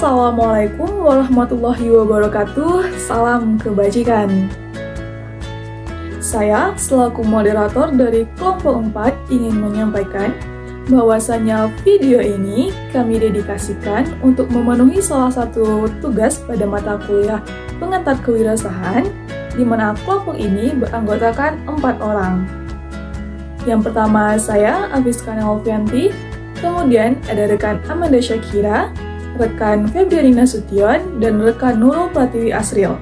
Assalamualaikum warahmatullahi wabarakatuh. Salam kebajikan. Saya selaku moderator dari kelompok 4 ingin menyampaikan bahwasanya video ini kami dedikasikan untuk memenuhi salah satu tugas pada mata kuliah pengantar kewirausahaan, di mana kelompok ini beranggotakan 4 orang. Yang pertama saya, Afiska Nalfianti, kemudian ada rekan Amanda Syakira, rekan Febrianina Sution, dan rekan Nurul Pratiwi Asril.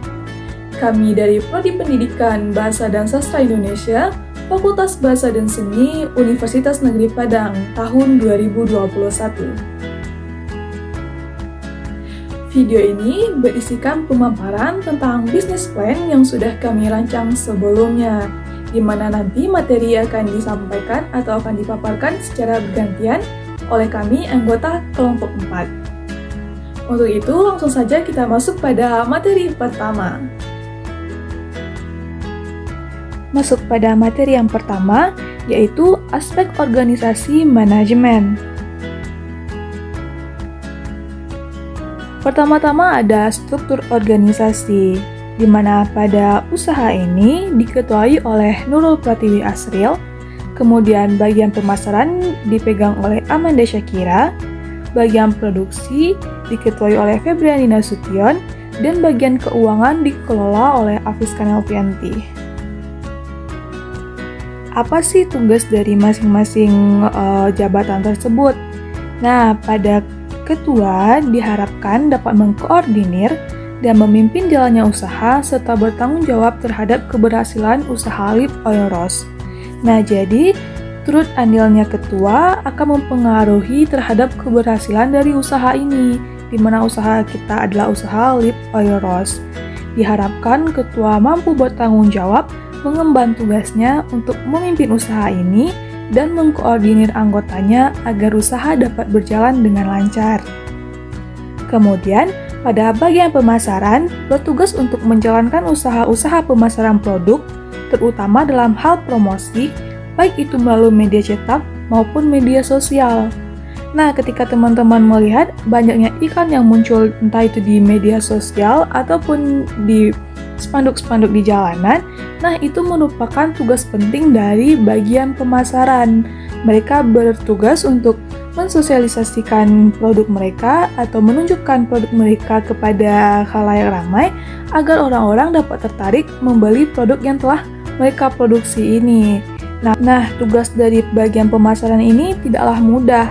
Kami dari Prodi Pendidikan Bahasa dan Sastra Indonesia, Fakultas Bahasa dan Seni, Universitas Negeri Padang, tahun 2021. Video ini berisikan pemaparan tentang bisnis plan yang sudah kami rancang sebelumnya, di mana nanti materi akan disampaikan atau akan dipaparkan secara bergantian oleh kami anggota kelompok 4. Untuk itu, langsung saja kita masuk pada materi pertama. Masuk pada materi yang pertama, yaitu aspek organisasi manajemen. Pertama-tama ada struktur organisasi, di mana pada usaha ini diketuai oleh Nurul Pratiwi Asril, kemudian bagian pemasaran dipegang oleh Amanda Syakira, bagian produksi diketuai oleh Febrianina Sution, dan bagian keuangan dikelola oleh Afiska Nalfianti. Apa sih tugas dari masing-masing jabatan tersebut? Nah, pada ketua diharapkan dapat mengkoordinir dan memimpin jalannya usaha serta bertanggung jawab terhadap keberhasilan usaha Lip Oil Roast. Nah, jadi turut andilnya ketua akan mempengaruhi terhadap keberhasilan dari usaha ini, di mana usaha kita adalah usaha Lip Oil Roast. Diharapkan ketua mampu bertanggung jawab mengemban tugasnya untuk memimpin usaha ini dan mengkoordinir anggotanya agar usaha dapat berjalan dengan lancar. Kemudian, pada bagian pemasaran, bertugas untuk menjalankan usaha-usaha pemasaran produk, terutama dalam hal promosi, baik itu melalui media cetak maupun media sosial. Nah, ketika teman-teman melihat banyaknya iklan yang muncul entah itu di media sosial ataupun di spanduk-spanduk di jalanan, nah itu merupakan tugas penting dari bagian pemasaran. Mereka bertugas untuk mensosialisasikan produk mereka atau menunjukkan produk mereka kepada khalayak ramai agar orang-orang dapat tertarik membeli produk yang telah mereka produksi ini. Nah, tugas dari bagian pemasaran ini tidaklah mudah,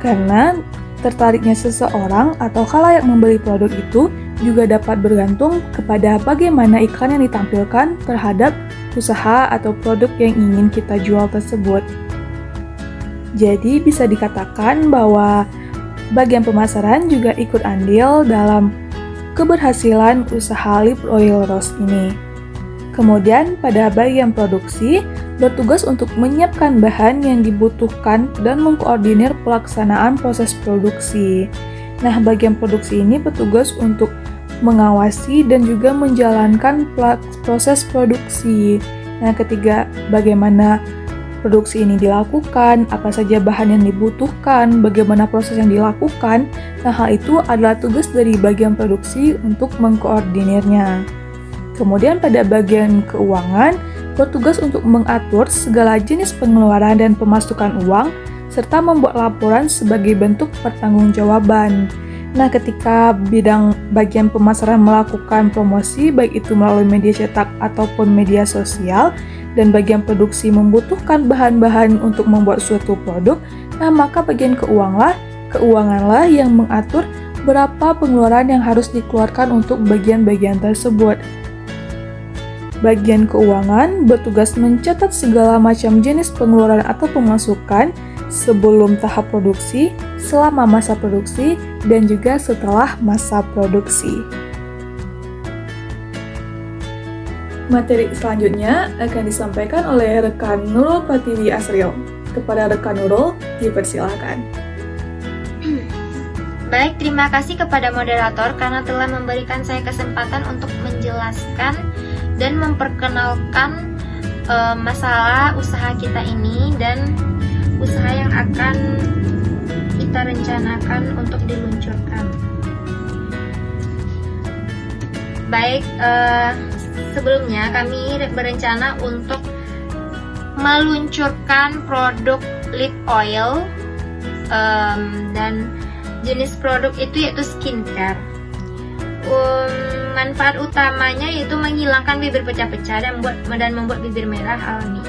karena tertariknya seseorang atau khalayak membeli produk itu juga dapat bergantung kepada bagaimana iklan yang ditampilkan terhadap usaha atau produk yang ingin kita jual tersebut. Jadi bisa dikatakan bahwa bagian pemasaran juga ikut andil dalam keberhasilan usaha Lip Oil Roast ini. Kemudian pada bagian produksi, bertugas untuk menyiapkan bahan yang dibutuhkan dan mengkoordinir pelaksanaan proses produksi. Nah, bagian produksi ini bertugas untuk mengawasi dan juga menjalankan proses produksi. Nah, ketiga, bagaimana produksi ini dilakukan, apa saja bahan yang dibutuhkan, bagaimana proses yang dilakukan. Nah, hal itu adalah tugas dari bagian produksi untuk mengkoordinirnya. Kemudian pada bagian keuangan, bertugas untuk mengatur segala jenis pengeluaran dan pemasukan uang, serta membuat laporan sebagai bentuk pertanggungjawaban. Nah, ketika bagian pemasaran melakukan promosi, baik itu melalui media cetak ataupun media sosial, dan bagian produksi membutuhkan bahan-bahan untuk membuat suatu produk, nah maka bagian keuanganlah yang mengatur berapa pengeluaran yang harus dikeluarkan untuk bagian-bagian tersebut. Bagian keuangan bertugas mencatat segala macam jenis pengeluaran atau pemasukan sebelum tahap produksi, selama masa produksi, dan juga setelah masa produksi. Materi selanjutnya akan disampaikan oleh rekan Nurul Pratiwi Asril. Kepada rekan Nurul, dipersilakan. Baik, terima kasih kepada moderator karena telah memberikan saya kesempatan untuk menjelaskan dan memperkenalkan masalah usaha kita ini dan usaha yang akan kita rencanakan untuk diluncurkan. sebelumnya kami berencana untuk meluncurkan produk lip oil dan jenis produk itu yaitu skincare. Manfaat utamanya yaitu menghilangkan bibir pecah-pecah dan membuat bibir merah alami.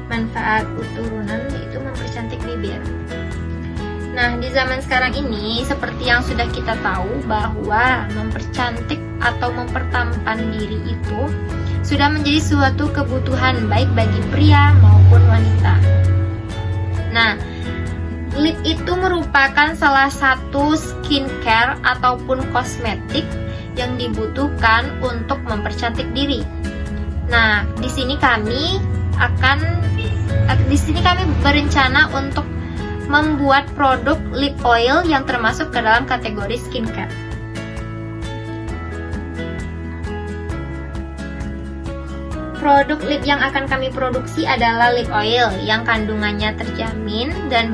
Manfaat turunan yaitu mempercantik bibir. Nah, di zaman sekarang ini seperti yang sudah kita tahu bahwa mempercantik atau mempertampan diri itu sudah menjadi suatu kebutuhan baik bagi pria maupun wanita. Nah, lip itu merupakan salah satu skincare ataupun kosmetik yang dibutuhkan untuk mempercantik diri. Nah, di sini kami berencana untuk membuat produk lip oil yang termasuk ke dalam kategori skincare. Produk lip yang akan kami produksi adalah lip oil yang kandungannya terjamin dan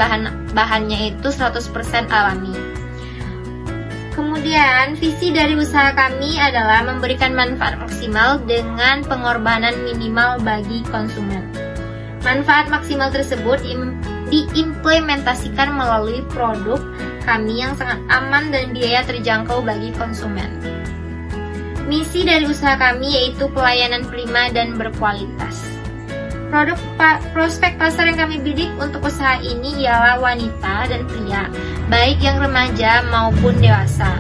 bahannya itu 100% alami. Kemudian, visi dari usaha kami adalah memberikan manfaat maksimal dengan pengorbanan minimal bagi konsumen. Manfaat maksimal tersebut diimplementasikan melalui produk kami yang sangat aman dan biaya terjangkau bagi konsumen. Misi dari usaha kami yaitu pelayanan prima dan berkualitas. Prospek pasar yang kami bidik untuk usaha ini ialah wanita dan pria, baik yang remaja maupun dewasa.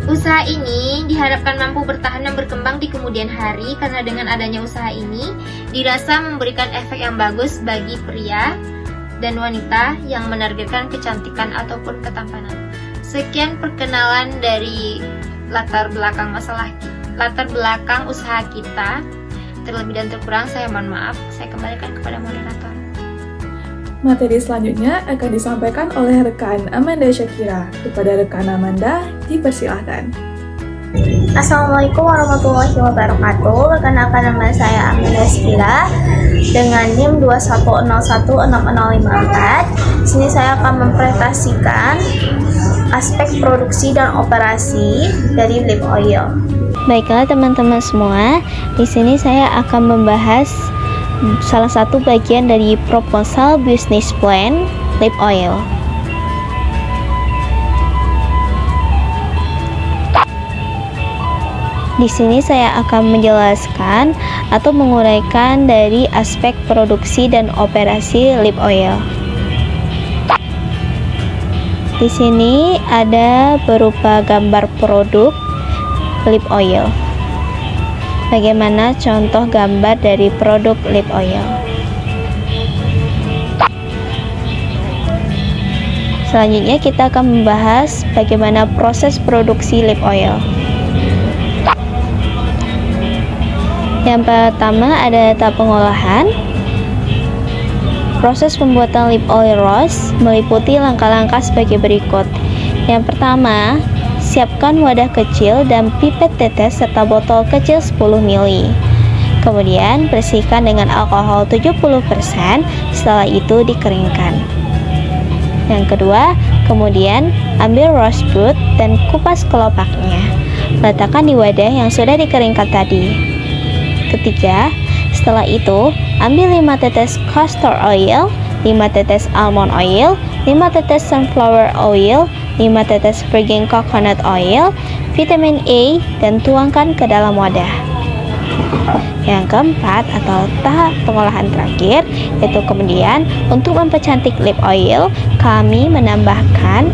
Usaha ini diharapkan mampu bertahan dan berkembang di kemudian hari karena dengan adanya usaha ini dirasa memberikan efek yang bagus bagi pria dan wanita yang menargetkan kecantikan ataupun ketampanan. Sekian perkenalan dari latar belakang usaha kita. Terlebih dan terkurang saya mohon maaf. Saya kembalikan kepada moderator. Materi selanjutnya akan disampaikan oleh rekan Amanda Syakira. Kepada rekan Amanda, dipersilahkan. Assalamualaikum warahmatullahi wabarakatuh. Perkenalkan nama saya Amanda Syakira dengan NIM 21016054. Di sini saya akan mempresentasikan aspek produksi dan operasi dari lip oil. Baiklah teman-teman semua, di sini saya akan membahas salah satu bagian dari proposal business plan lip oil. Di sini saya akan menjelaskan atau menguraikan dari aspek produksi dan operasi lip oil. Di sini ada berupa gambar produk lip oil. Bagaimana contoh gambar dari produk lip oil? Selanjutnya kita akan membahas bagaimana proses produksi lip oil. Yang pertama ada tahap pengolahan. Proses pembuatan lip oil rose meliputi langkah-langkah sebagai berikut. Yang pertama, siapkan wadah kecil dan pipet tetes serta botol kecil 10 ml. Kemudian bersihkan dengan alkohol 70%, setelah itu dikeringkan. Yang kedua, kemudian ambil rosebud dan kupas kelopaknya. Letakkan di wadah yang sudah dikeringkan tadi. Ketiga, setelah itu ambil 5 tetes castor oil, 5 tetes almond oil, 5 tetes sunflower oil, 5 tetes virgin coconut oil, vitamin A, dan tuangkan ke dalam wadah. Yang keempat atau tahap pengolahan terakhir, yaitu kemudian untuk mempercantik lip oil, kami menambahkan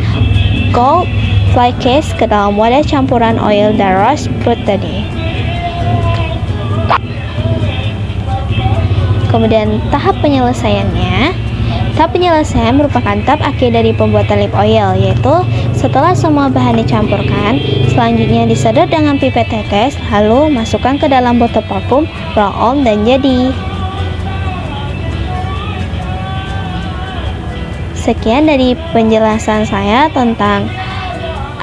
gold flakes ke dalam wadah campuran oil dan rosebud tadi. Kemudian tahap penyelesaiannya. Tahap penyelesaian merupakan tahap akhir dari pembuatan lip oil, yaitu setelah semua bahan dicampurkan, selanjutnya disedot dengan pipet tetes, lalu masukkan ke dalam botol parfum, roll on, dan jadi. Sekian dari penjelasan saya tentang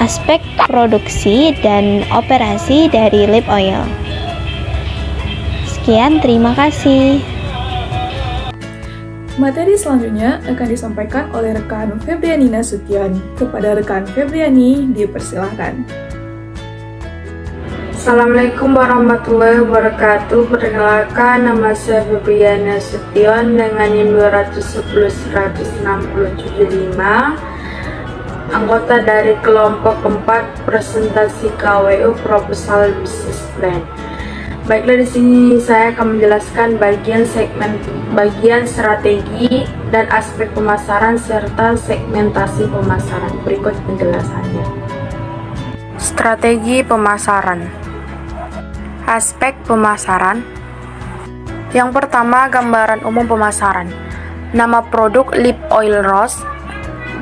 aspek produksi dan operasi dari lip oil. Sekian, terima kasih. Materi selanjutnya akan disampaikan oleh rekan Febriani Nasution. Kepada rekan Febriani, dipersilahkan. Assalamualaikum warahmatullahi wabarakatuh. Perkenalkan, nama saya Febriana Sution dengan NIM 210-106-75, anggota dari kelompok 4 presentasi KWU Proposal Business Plan. Baiklah, di sini saya akan menjelaskan bagian strategi dan aspek pemasaran serta segmentasi pemasaran. Berikut penjelasannya. Strategi pemasaran. Aspek pemasaran. Yang pertama, gambaran umum pemasaran. Nama produk lip oil rose,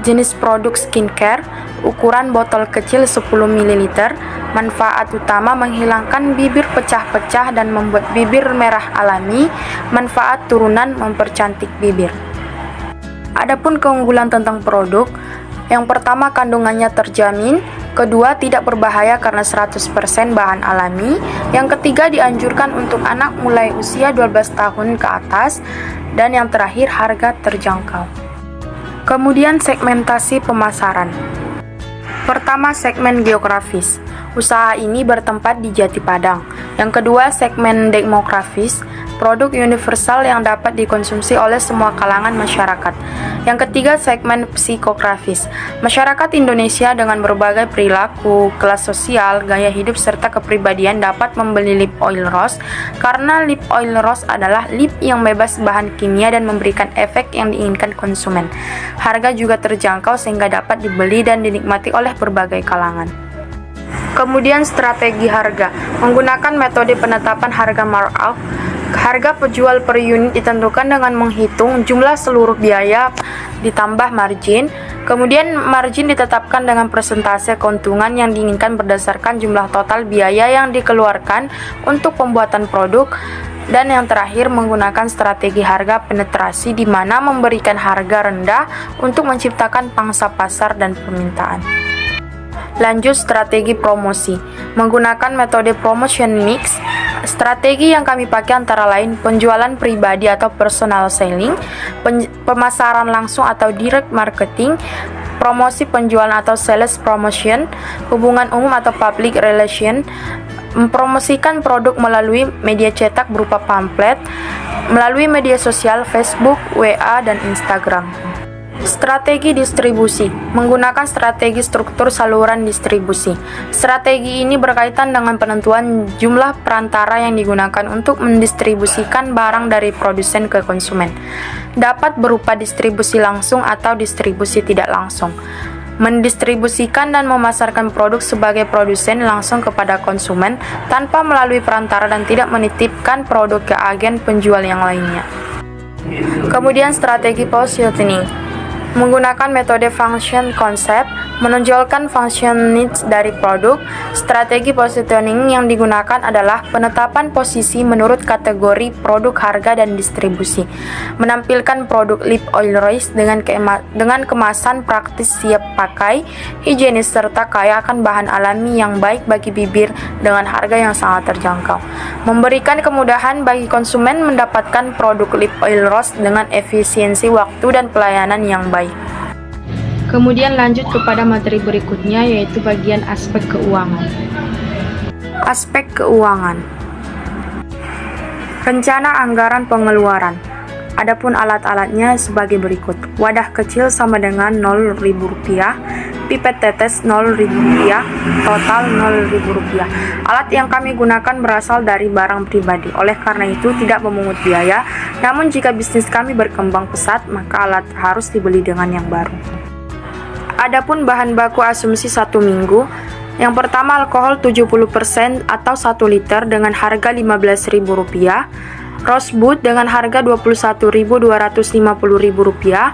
jenis produk skincare, ukuran botol kecil 10 ml, manfaat utama menghilangkan bibir pecah-pecah dan membuat bibir merah alami, manfaat turunan mempercantik bibir. Adapun keunggulan tentang produk, yang pertama kandungannya terjamin, kedua tidak berbahaya karena 100% bahan alami, yang ketiga dianjurkan untuk anak mulai usia 12 tahun ke atas, dan yang terakhir harga terjangkau. Kemudian segmentasi pemasaran. Pertama, segmen geografis. Usaha ini bertempat di Jati Padang. Yang kedua, segmen demografis. Produk universal yang dapat dikonsumsi oleh semua kalangan masyarakat. Yang ketiga, segmen psikografis. Masyarakat Indonesia dengan berbagai perilaku, kelas sosial, gaya hidup, serta kepribadian dapat membeli lip oil rose karena lip oil rose adalah lip yang bebas bahan kimia dan memberikan efek yang diinginkan konsumen. Harga juga terjangkau sehingga dapat dibeli dan dinikmati oleh berbagai kalangan. Kemudian strategi harga. Menggunakan metode penetapan harga markup, harga penjual per unit ditentukan dengan menghitung jumlah seluruh biaya ditambah margin. Kemudian margin ditetapkan dengan persentase keuntungan yang diinginkan berdasarkan jumlah total biaya yang dikeluarkan untuk pembuatan produk. Dan yang terakhir, menggunakan strategi harga penetrasi di mana memberikan harga rendah untuk menciptakan pangsa pasar dan permintaan. Lanjut, strategi promosi. Menggunakan metode promotion mix, strategi yang kami pakai antara lain penjualan pribadi atau personal selling, pemasaran langsung atau direct marketing, promosi penjualan atau sales promotion, hubungan umum atau public relation, mempromosikan produk melalui media cetak berupa pamflet, melalui media sosial Facebook, WA, dan Instagram. Strategi distribusi. Menggunakan strategi struktur saluran distribusi. Strategi ini berkaitan dengan penentuan jumlah perantara yang digunakan untuk mendistribusikan barang dari produsen ke konsumen. Dapat berupa distribusi langsung atau distribusi tidak langsung. Mendistribusikan dan memasarkan produk sebagai produsen langsung kepada konsumen tanpa melalui perantara dan tidak menitipkan produk ke agen penjual yang lainnya. Kemudian strategi positioning. Menggunakan metode function concept, menonjolkan function needs dari produk. Strategi positioning yang digunakan adalah penetapan posisi menurut kategori produk, harga, dan distribusi. Menampilkan produk lip oil rose dengan kemasan praktis siap pakai, higienis, serta kaya akan bahan alami yang baik bagi bibir dengan harga yang sangat terjangkau. Memberikan kemudahan bagi konsumen mendapatkan produk lip oil rose dengan efisiensi waktu dan pelayanan yang baik. Kemudian lanjut kepada materi berikutnya, yaitu bagian aspek keuangan. Aspek keuangan. Rencana anggaran pengeluaran. Adapun alat-alatnya sebagai berikut. Wadah kecil sama dengan Rp0.000, pipet tetes Rp0.000, total Rp0.000. Alat yang kami gunakan berasal dari barang pribadi, oleh karena itu tidak memungut biaya. Namun jika bisnis kami berkembang pesat, maka alat harus dibeli dengan yang baru. Adapun bahan baku asumsi 1 minggu. Yang pertama, alkohol 70% atau 1 liter dengan harga Rp15.000, Rosebud dengan harga Rp21.250.000,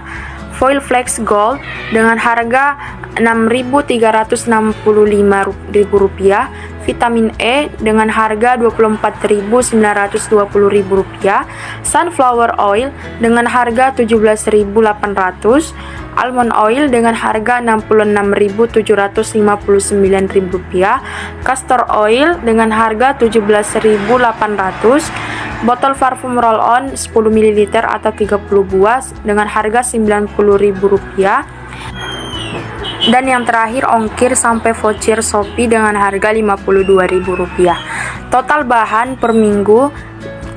Foil Flex Gold dengan harga Rp6.365.000, Vitamin E dengan harga Rp24.920.000, Sunflower Oil dengan harga Rp17.800, Almond Oil dengan harga Rp66.759.000, Castor Oil dengan harga Rp17.800, botol parfum roll-on 10 ml atau 30 buah dengan harga Rp90.000, Dan yang terakhir ongkir sampai voucher Shopee dengan harga Rp52.000. Total bahan per minggu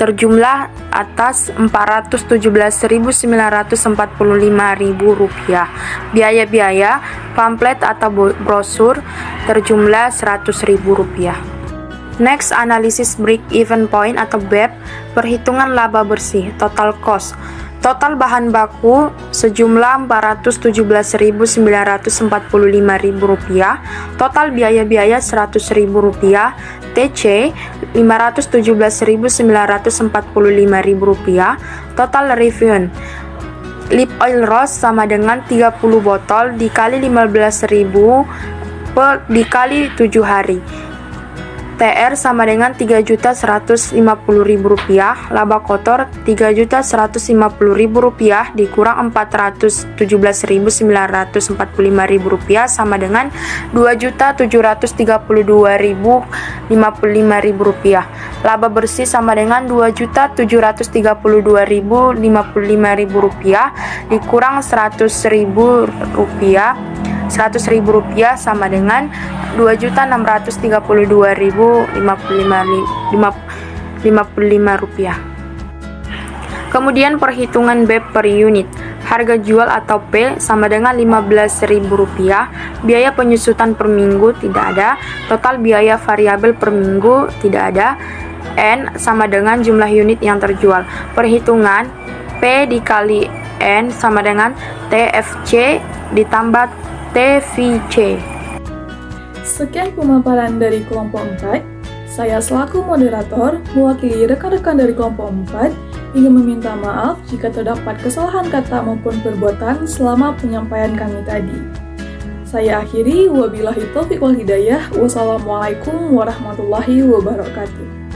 terjumlah atas Rp417.945.000. Biaya-biaya pamflet atau brosur terjumlah Rp100.000. Next, analisis break-even point atau BEP, perhitungan laba bersih, total cost. Total bahan baku sejumlah Rp417.945.000, total biaya-biaya Rp100.000, TC Rp517.945.000, total revenue. Lip oil rose sama dengan 30 botol dikali 15.000 dikali 7 hari. TR sama dengan Rp3.150.000, laba kotor Rp3.150.000 dikurang Rp417.945.000 sama dengan Rp2.732.055. Laba bersih sama dengan Rp2.732.055 dikurang Rp100.000 sama dengan Rp2.632.055. Kemudian perhitungan BEP per unit. Harga jual atau P sama dengan Rp15.000. Biaya penyusutan per minggu tidak ada. Total biaya variabel per minggu tidak ada. N sama dengan jumlah unit yang terjual. Perhitungan P dikali N sama dengan TFC ditambah TVC. Sekian pemaparan dari kelompok 4. Saya selaku moderator mewakili rekan-rekan dari kelompok 4 ingin meminta maaf jika terdapat kesalahan kata maupun perbuatan selama penyampaian kami tadi. Saya akhiri, wabillahi taufiq wal hidayah. Wassalamualaikum warahmatullahi wabarakatuh.